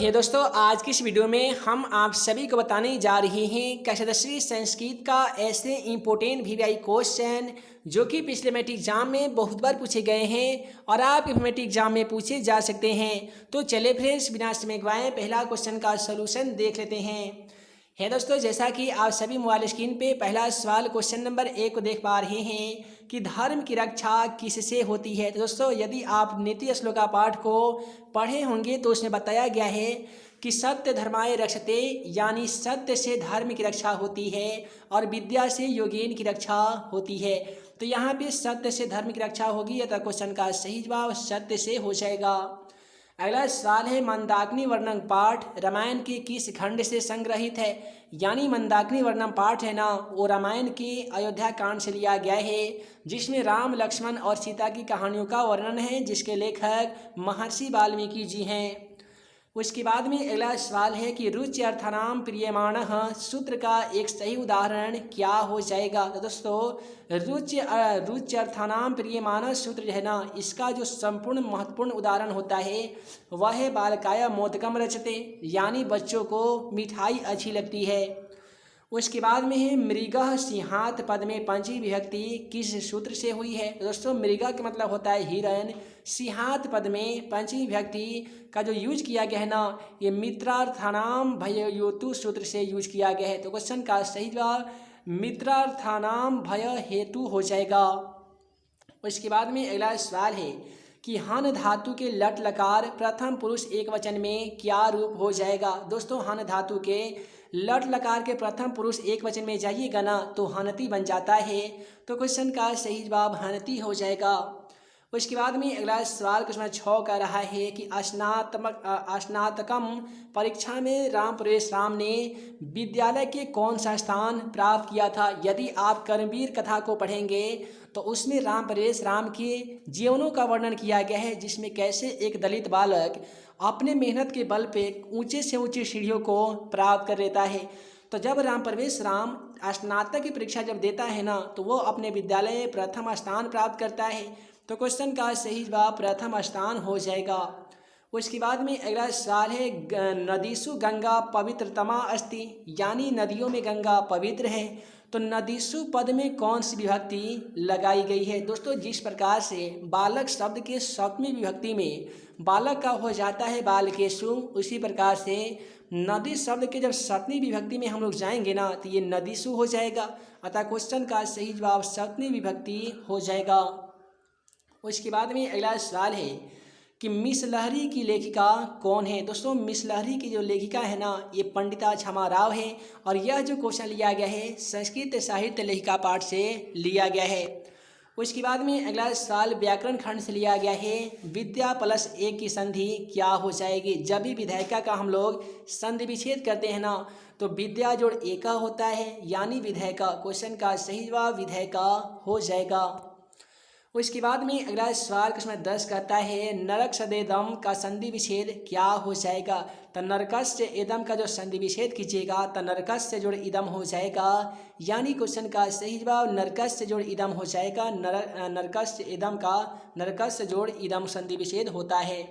ये दोस्तों, आज की इस वीडियो में हम आप सभी को बताने जा रहे हैं कक्षा 10वीं संस्कृत का ऐसे इम्पोर्टेंट वीवीआई क्वेश्चन जो कि पिछले मैट्रिक एग्जाम में बहुत बार पूछे गए हैं और आपके मैट्रिक एग्जाम में पूछे जा सकते हैं। तो चलिए फ्रेंड्स, बिना समय गवाए पहला क्वेश्चन का सोल्यूशन देख लेते हैं। है दोस्तों, जैसा कि आप सभी मोबाइल स्क्रीन पे पहला सवाल क्वेश्चन नंबर 1 को देख पा रहे हैं कि धर्म की रक्षा किससे होती है। तो दोस्तों, यदि आप नीति श्लोका पाठ को पढ़े होंगे तो उसमें बताया गया है कि सत्य धर्माय रक्षते, यानी सत्य से धर्म की रक्षा होती है और विद्या से योगेन की रक्षा होती है। तो यहाँ पे सत्य से धर्म की रक्षा होगी, अतः क्वेश्चन का सही जवाब सत्य से हो जाएगा। अगला सवाल है मंदाकिनी वर्णन पाठ रामायण के किस खंड से संग्रहित है। यानी मंदाकिनी वर्णन पाठ है ना, वो रामायण के अयोध्या कांड से लिया गया है, जिसमें राम लक्ष्मण और सीता की कहानियों का वर्णन है, जिसके लेखक महर्षि वाल्मीकि जी हैं। उसके बाद में अगला सवाल है कि रुचि अर्थानाम प्रियमाणः सूत्र का एक सही उदाहरण क्या हो जाएगा। तो दोस्तों, रुचि अर्थानाम प्रियमाणः सूत्र जो है ना, इसका जो संपूर्ण महत्वपूर्ण उदाहरण होता है वह है बालकाय मोदकम रचते, यानी बच्चों को मिठाई अच्छी लगती है। उसके बाद में है मृगः सिंहात पद में पंचमी विभक्ति किस सूत्र से हुई है। दोस्तों, मृगः का मतलब होता है हिरण, सिंहात पद में पंचमी विभक्ति का जो यूज किया गया है ना, ये मित्रार्थानाम भययोतु सूत्र से यूज किया गया है। तो क्वेश्चन का सही जवाब मित्रार्थानाम भय हेतु हो जाएगा। उसके बाद में अगला सवाल है कि हन धातु के लट लकार प्रथम पुरुष एक वचन में क्या रूप हो जाएगा। दोस्तों, हन धातु के लट लकार के प्रथम पुरुष एक वचन में जाइएगा ना तो हनती बन जाता है। तो क्वेश्चन का सही जवाब हनती हो जाएगा। उसके बाद में अगला सवाल क्वेश्चन 6 का रहा है कि स्नातकम परीक्षा में राम प्रवेश राम ने विद्यालय के कौन सा स्थान प्राप्त किया था। यदि आप कर्मवीर कथा को पढ़ेंगे तो उसमें राम प्रवेश राम के जीवनों का वर्णन किया गया है, जिसमें कैसे एक दलित बालक अपने मेहनत के बल पे ऊंचे से ऊंची सीढ़ियों को प्राप्त कर लेता है। तो जब राम प्रवेश राम स्नातक की परीक्षा जब देता है ना, तो वो अपने विद्यालय में प्रथम स्थान प्राप्त करता है। तो क्वेश्चन का सही जवाब प्रथम स्थान हो जाएगा। उसके बाद में अगला सवाल है नदीसु गंगा पवित्रतमा अस्ति, यानी नदियों में गंगा पवित्र है। तो नदीसु पद में कौन सी विभक्ति लगाई गई है। दोस्तों, जिस प्रकार से बालक शब्द के सप्तमी विभक्ति में बालक का हो जाता है बालकेशु, उसी प्रकार से नदी शब्द के जब सप्तमी विभक्ति में हम लोग जाएंगे ना तो ये नदीसु हो जाएगा। अतः क्वेश्चन का सही जवाब सप्तमी विभक्ति हो जाएगा। उसके बाद में अगला सवाल है कि मिस लहरी की लेखिका कौन है। दोस्तों, मिस लहरी की जो लेखिका है ना, ये पंडिता क्षमा राव है और यह जो क्वेश्चन लिया गया है संस्कृत साहित्य लेखिका पाठ से लिया गया है। उसके बाद में अगला सवाल व्याकरण खंड से लिया गया है विद्या प्लस एक की संधि क्या हो जाएगी। जब भी विधायिका का हम लोग संधि विच्छेद करते हैं ना, तो विद्या जोड़ एका होता है, यानी विधायिका। क्वेश्चन का सही जवाब विधायिका हो जाएगा। उसके बाद में अगला सवाल क्वेश्चन 10 कहता है नरक सदेदम का संधि विच्छेद क्या हो जाएगा। तो नरकस्य एदम का जो संधि विच्छेद कीजिएगा तो नरकस्य जोड़ इदम हो जाएगा, यानी क्वेश्चन का सही जवाब नरकस्य जोड़ इदम हो जाएगा। नरकस्य एदम का नरकस्य जोड़ इदम संधि विच्छेद होता है।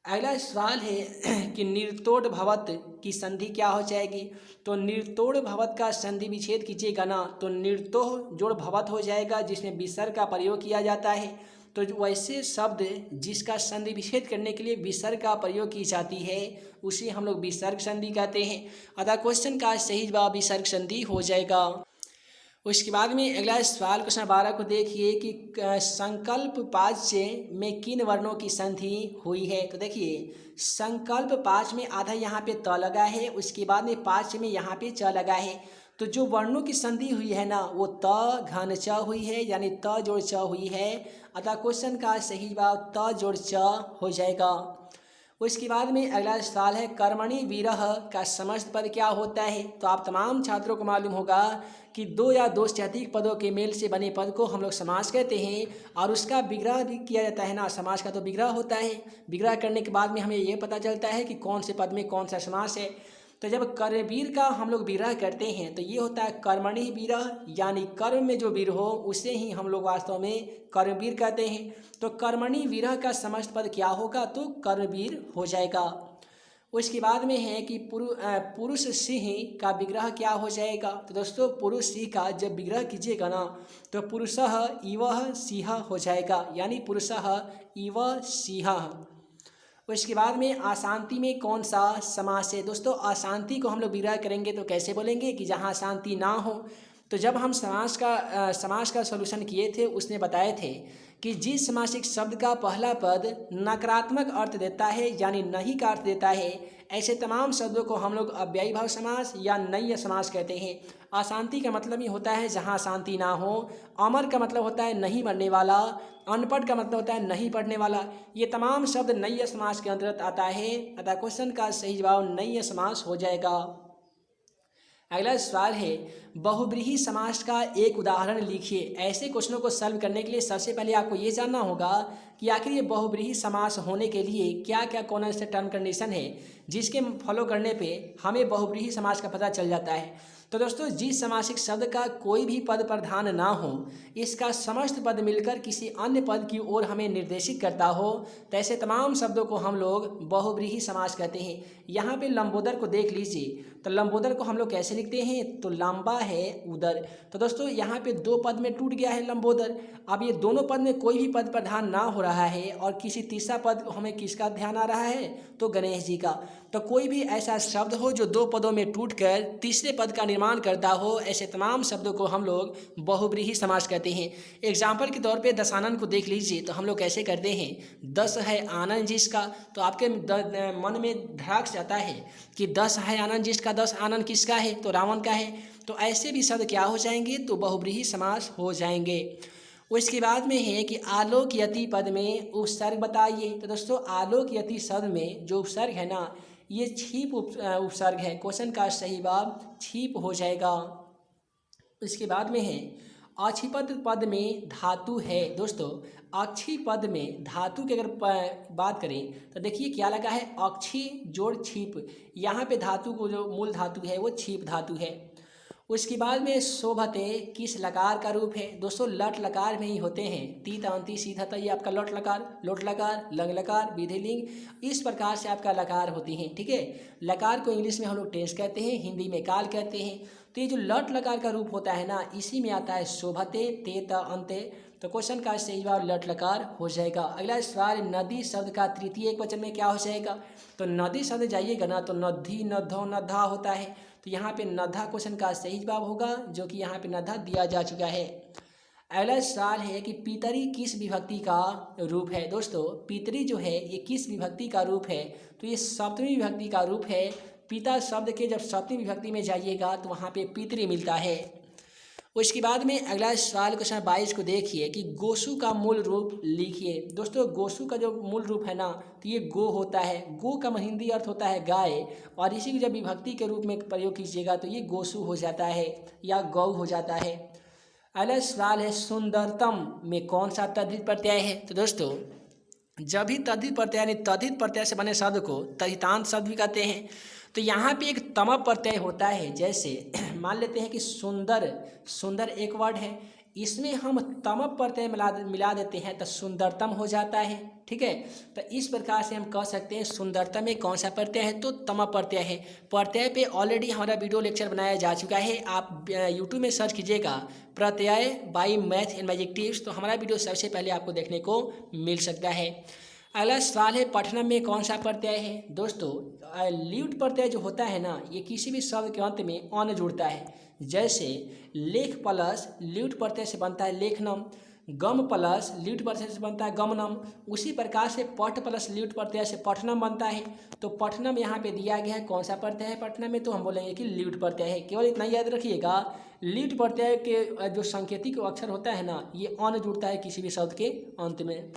अगला सवाल है कि निर्तोड़ भवत की संधि क्या हो जाएगी। तो निर्तोड़ भवत का संधि विच्छेद कीजिएगा ना तो निर्तोह जोड़ भवत हो जाएगा, जिसमें विसर्ग का प्रयोग किया जाता है। तो वैसे शब्द जिसका संधि विच्छेद करने के लिए विसर्ग का प्रयोग की जाती है उसे हम लोग विसर्ग संधि कहते हैं। अतः क्वेश्चन का सही जवाब विसर्ग संधि हो जाएगा। उसके बाद में अगला सवाल क्वेश्चन 12 को देखिए कि संकल्प पाच्य में किन वर्णों की संधि हुई है। तो देखिए, संकल्प पाँच में आधा यहाँ पे त लगा है, उसके बाद में पाँच में यहाँ पे च लगा है। तो जो वर्णों की संधि हुई है ना, वो त घन च हुई है, यानी त जोड़ च हुई है। अतः क्वेश्चन का सही जवाब त जोड़ च हो जाएगा। उसके बाद में अगला सवाल है कर्मणि विरह का समस्त पद क्या होता है। तो आप तमाम छात्रों को मालूम होगा कि दो या दो से अधिक पदों के मेल से बने पद को हम लोग समास कहते हैं और उसका विग्रह भी किया जाता है ना। समास का तो विग्रह होता है, विग्रह करने के बाद में हमें ये पता चलता है कि कौन से पद में कौन सा समास है। तो जब कर्मवीर का हम लोग विग्रह करते हैं तो ये होता है कर्मणि विरह, यानी कर्म में जो वीर हो उसे ही हम लोग वास्तव में कर्मवीर कहते हैं। तो कर्मणि विरह का समस्त पद क्या होगा, तो कर्मवीर हो जाएगा। उसके बाद में है कि पुरुष सिंह का विग्रह क्या हो जाएगा। तो दोस्तों पुरुष सिंह का जब विग्रह कीजिएगा ना तो पुरुषः इव सिंह हो जाएगा, यानी पुरुषः इव सिंह। उसके बाद में अशांति में कौन सा समास है। दोस्तों अशांति को हम लोग विग्रह करेंगे तो कैसे बोलेंगे कि जहाँ शांति ना हो। तो जब हम समास का सॉल्यूशन किए थे उसने बताए थे कि जिस समासिक शब्द का पहला पद नकारात्मक अर्थ देता है यानी नहीं का अर्थ देता है, ऐसे तमाम शब्दों को हम लोग अव्ययी भाव समास या नय्य समास कहते हैं। अशांति का मतलब ही होता है जहाँ शांति ना हो, अमर का मतलब होता है नहीं मरने वाला, अनपढ़ का मतलब होता है नहीं पढ़ने वाला। ये तमाम शब्द नय्य समास के अंतर्गत आता है, अतः क्वेश्चन का सही जवाब नय्य समास हो जाएगा। अगला सवाल है बहुब्रीहि समास का एक उदाहरण लिखिए। ऐसे क्वेश्चनों को सॉल्व करने के लिए सबसे पहले आपको ये जानना होगा कि आखिर ये बहुब्रीहि समास होने के लिए क्या क्या कौन से टर्म कंडीशन है जिसके फॉलो करने पे हमें बहुब्रीहि समास का पता चल जाता है। तो दोस्तों जिस समासिक शब्द का कोई भी पद प्रधान ना हो, इसका समस्त पद मिलकर किसी अन्य पद की ओर हमें निर्देशित करता हो, तो ऐसे तमाम शब्दों को हम लोग बहुब्रीहि समास कहते हैं। यहाँ पे लंबोदर को देख लीजिए, तो लंबोदर को हम लोग कैसे लिखते हैं, तो लंबा है उदर। तो दोस्तों यहाँ पे दो पद में टूट गया है लंबोदर। अब ये दोनों पद में कोई भी पद प्रधान ना हो रहा है और किसी तीसरा पद हमें किसका ध्यान आ रहा है, तो गणेश जी का। तो कोई भी ऐसा शब्द हो जो दो पदों में टूटकर तीसरे पद का निर्माण करता हो, ऐसे तमाम शब्दों को हम लोग बहुब्रीहि समास कहते हैं। एग्जाम्पल के तौर पे दशानन को देख लीजिए, तो हम लोग कैसे करते हैं, दस है आनंद जिसका, तो आपके मन में धड़ाक से आता है कि दस है आनंद जिसका, दस आनंद किसका है, तो रावण का है। तो ऐसे भी शब्द क्या हो जाएंगे, तो बहुब्रीहि समास हो जाएंगे। उसके बाद में है कि आलोक यति पद में उपसर्ग बताइए। तो दोस्तों आलोक यति शब्द में जो उपसर्ग है ना, ये छीप उपसर्ग है। क्वेश्चन का सही जवाब छीप हो जाएगा। इसके बाद में है अक्षिपद पद में धातु है। दोस्तों अक्षी पद में धातु की अगर बात करें तो देखिए क्या लगा है, अक्षी जोड़ छीप। यहाँ पे धातु को जो मूल धातु है वो छीप धातु है। उसके बाद में शोभते किस लकार का रूप है। दोस्तों लट लकार में ही होते हैं, तीत अंति सीधा था, ये आपका लट लकार, लोट लकार, लंग लकार, विधिलिंग, इस प्रकार से आपका लकार होती हैं। ठीक है, लकार को इंग्लिश में हम लोग टेंस कहते हैं, हिंदी में काल कहते हैं। तो ये जो लट लकार का रूप होता है ना, इसी में आता है शोभते तेत अंते। तो क्वेश्चन का सही जवाब लट लकार हो जाएगा। अगला सवाल नदी शब्द का तृतीय एकवचन में क्या हो जाएगा। तो नदी शब्द जाइएगा ना तो नदी नद्धो नद्धा होता है। तो यहाँ पे नद्धा क्वेश्चन का सही जवाब होगा, जो कि यहाँ पे नद्धा दिया जा चुका है। अगला सवाल है कि पितरी किस विभक्ति का रूप है। दोस्तों पितरी जो है ये किस विभक्ति का रूप है, तो ये सप्तमी विभक्ति का रूप है। पिता शब्द के जब सप्तमी विभक्ति में जाइएगा तो वहाँ पे पितरी मिलता है। उसके बाद में अगला सवाल क्वेश्चन 22 को देखिए कि गोसु का मूल रूप लिखिए। दोस्तों गोसु का जो मूल रूप है ना, तो ये गो होता है। गो का हिंदी अर्थ होता है गाय, और इसी को जब विभक्ति के रूप में प्रयोग कीजिएगा तो ये गोसु हो जाता है या गौ हो जाता है। अगला सवाल है सुंदरतम में कौन सा तद्धित प्रत्यय है। तो दोस्तों जब भी तद्धित प्रत्यय यानी तद्धित प्रत्यय से बने शब्द को तद्धितांत शब्द भी कहते हैं। तो यहाँ पे एक तम प्रत्यय होता है। जैसे मान लेते हैं कि सुंदर, सुंदर एक वर्ड है, इसमें हम तम प्रत्यय मिला देते हैं तो सुंदरतम हो जाता है। ठीक है, तो इस प्रकार से हम कह सकते हैं सुंदरतम में कौन सा प्रत्यय है, तो तम प्रत्यय है। प्रत्यय पे ऑलरेडी हमारा वीडियो लेक्चर बनाया जा चुका है, आप यूट्यूब में सर्च कीजिएगा प्रत्यय बाय मैथ एंड एडजेक्टिव्स, तो हमारा वीडियो सबसे पहले आपको देखने को मिल सकता है। अगला सवाल है पठनम में कौन सा प्रत्यय है। दोस्तों ल्यूट प्रत्यय जो होता है ना, ये किसी भी शब्द के अंत में अन जुड़ता है। जैसे लेख प्लस ल्यूट प्रत्यय से बनता है लेखनम, गम प्लस ल्यूट प्रत्यय से बनता है गमनम। उसी प्रकार से पठ प्लस ल्यूट प्रत्यय से पठनम बनता है। तो पठनम यहाँ पे दिया गया है, कौन सा प्रत्यय है पठनम में, तो हम बोलेंगे कि ल्यूट प्रत्यय है। केवल इतना याद रखिएगा, ल्यूट प्रत्यय के जो सांकेतिक अक्षर होता है ना, ये अन जुड़ता है किसी भी शब्द के अंत में।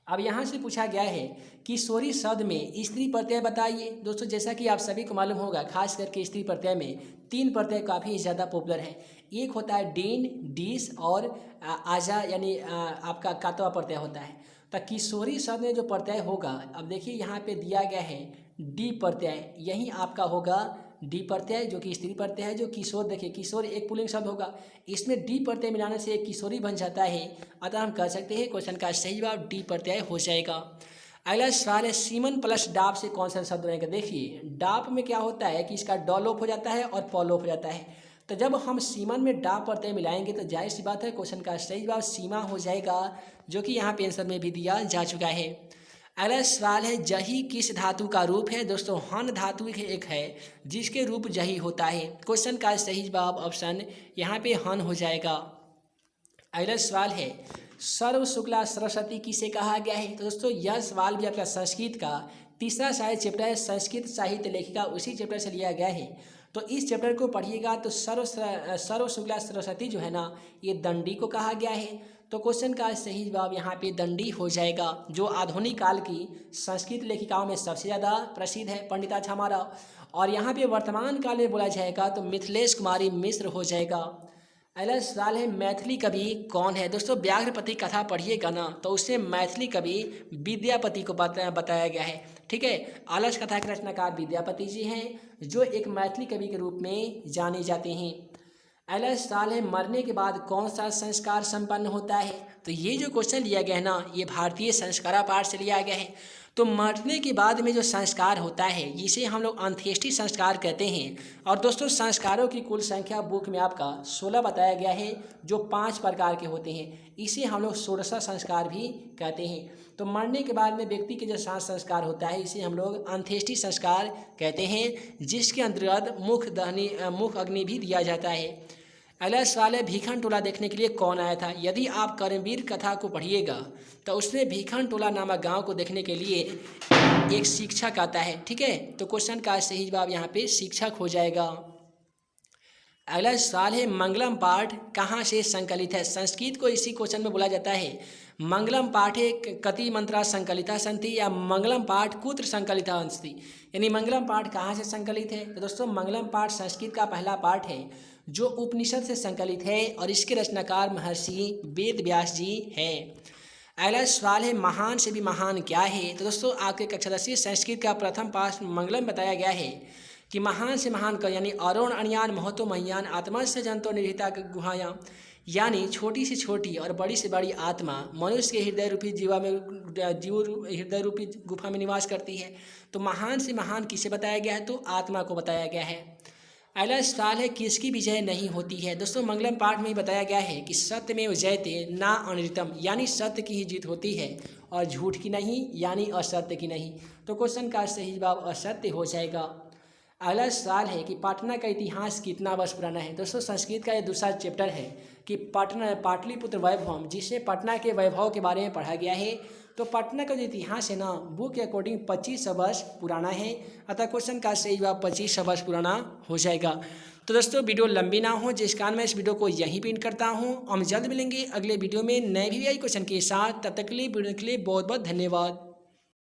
अब यहाँ से पूछा गया है किशोरी शब्द में स्त्री प्रत्यय बताइए। दोस्तों जैसा कि आप सभी को मालूम होगा, खास करके स्त्री प्रत्यय में तीन प्रत्यय काफ़ी ज़्यादा पॉपुलर हैं। एक होता है डीन, डिस और आजा, यानी आपका कातवा प्रत्यय होता है। तो किशोरी शब्द में जो प्रत्यय होगा, अब देखिए यहाँ पे दिया गया है डी प्रत्यय, यही आपका होगा डी प्रत्यय, जो कि स्त्री प्रत्यय है। जो किशोर, देखिए किशोर एक पुल्लिंग शब्द होगा, इसमें डी प्रत्यय मिलाने से एक किशोरी बन जाता है। अतः हम कह सकते हैं क्वेश्चन का सही जवाब डी प्रत्यय हो जाएगा। अगला सवाल है सीमन प्लस डाप से कौन सा शब्द बनेगा। देखिए डाप में क्या होता है कि इसका ड लोप हो जाता है और प लोप हो जाता है, तो जब हम सीमन में डाप प्रत्यय मिलाएंगे तो जाहिर सी बात है क्वेश्चन का सही जवाब सीमा हो जाएगा, जो कि यहाँ पे आंसर में भी दिया जा चुका है। अगला सवाल है जही किस धातु का रूप है। दोस्तों हन धातु एक है जिसके रूप जही होता है। क्वेश्चन का सही जवाब ऑप्शन यहाँ पे हन हो जाएगा। अगला सवाल है सर्व शुक्ला सरस्वती किसे कहा गया है। तो दोस्तों यह सवाल भी आपका संस्कृत का तीसरा साहित्य चैप्टर है, संस्कृत साहित्य लेखिका उसी चैप्टर से लिया गया है। तो इस चैप्टर को पढ़िएगा तो सर्व शुक्ला सरस्वती जो है ना ये दंडी को कहा गया है। तो क्वेश्चन का सही जवाब यहाँ पे दंडी हो जाएगा, जो आधुनिक काल की संस्कृत लेखिकाओं में सबसे ज़्यादा प्रसिद्ध है पंडिता छामाराव। और यहाँ पे वर्तमान काल में बोला जाएगा तो मिथिलेश कुमारी मिश्र हो जाएगा। अगला सवाल है मैथिली कवि कौन है। दोस्तों व्याघ्रपति कथा पढ़िएगा ना तो उससे मैथिली कवि विद्यापति को बताया गया है। ठीक है, अलस कथा के रचनाकार विद्यापति जी हैं, जो एक मैथिली कवि के रूप में जाने जाते हैं। अगला सवाल है मरने के बाद कौन सा संस्कार संपन्न होता है। तो ये जो क्वेश्चन लिया गया है ना ये भारतीय संस्कारा पाठ से लिया गया है। तो मरने के बाद में जो संस्कार होता है इसे हम लोग अंत्येष्टि संस्कार कहते हैं। और दोस्तों संस्कारों की कुल संख्या बुक में आपका 16 बताया गया है, जो 5 प्रकार के होते हैं। इसे हम लोग षोडशा संस्कार भी कहते हैं। तो मरने के बाद में व्यक्ति के जो सांस संस्कार होता है इसे हम लोग अंत्येष्टि संस्कार कहते हैं, जिसके अंतर्गत मुख अग्नि भी दिया जाता है। अगला सवाल है भीखन टोला देखने के लिए कौन आया था। यदि आप कर्मवीर कथा को पढ़िएगा तो उसमें भीखन टोला नामक गांव को देखने के लिए एक शिक्षक आता है। ठीक है, तो क्वेश्चन का सही जवाब यहाँ पे शिक्षक हो जाएगा। अगला सवाल है मंगलम पाठ कहाँ से संकलित है। संस्कृत को इसी क्वेश्चन में बोला जाता है मंगलम पाठे कति मंत्रा संकलिता संति या मंगलम पाठ कुत्र संकलिता अंस्ति, यानी मंगलम पाठ कहाँ से संकलित है। तो दोस्तों मंगलम पाठ संस्कृत का पहला पाठ है जो उपनिषद से संकलित है और इसके रचनाकार महर्षि वेद व्यास जी हैं। अगला सवाल है महान से भी महान क्या है। तो दोस्तों आपके कक्षा 10 संस्कृत का प्रथम पाठ मंगलम बताया गया है कि महान से महान का यानी अरुण अणयान महतो महियान आत्मा से जंतो निर्हिता गुहायाम, यानी छोटी से छोटी और बड़ी से बड़ी आत्मा मनुष्य के हृदय रूपी हृदय रूपी गुफा में निवास करती है। तो महान से महान किसे बताया गया है, तो आत्मा को बताया गया है। अगला सवाल है किसकी विजय नहीं होती है। दोस्तों मंगलम पाठ में ही बताया गया है कि सत्य में जयते ना अनृतम, यानी सत्य की ही जीत होती है और झूठ की नहीं, यानी असत्य की नहीं। तो क्वेश्चन का सही जवाब असत्य हो जाएगा। अगला सवाल है कि पटना का इतिहास कितना वर्ष पुराना है। दोस्तों संस्कृत का ये दूसरा चैप्टर है कि पाटलिपुत्र वैभवम, जिससे पटना के वैभव के बारे में पढ़ा गया है। तो पटना का जो इतिहास है ना बुक के अकॉर्डिंग 2500 वर्ष पुराना है, अतः क्वेश्चन का सही जवाब 2500 वर्ष पुराना हो जाएगा। तो दोस्तों वीडियो लंबी ना हो जिस कारण मैं इस वीडियो को यहीं पे एंड करता हूँ। हम जल्द मिलेंगे अगले वीडियो में नए भी क्वेश्चन के साथ, तब तक के लिए वीडियो के लिए बहुत बहुत धन्यवाद।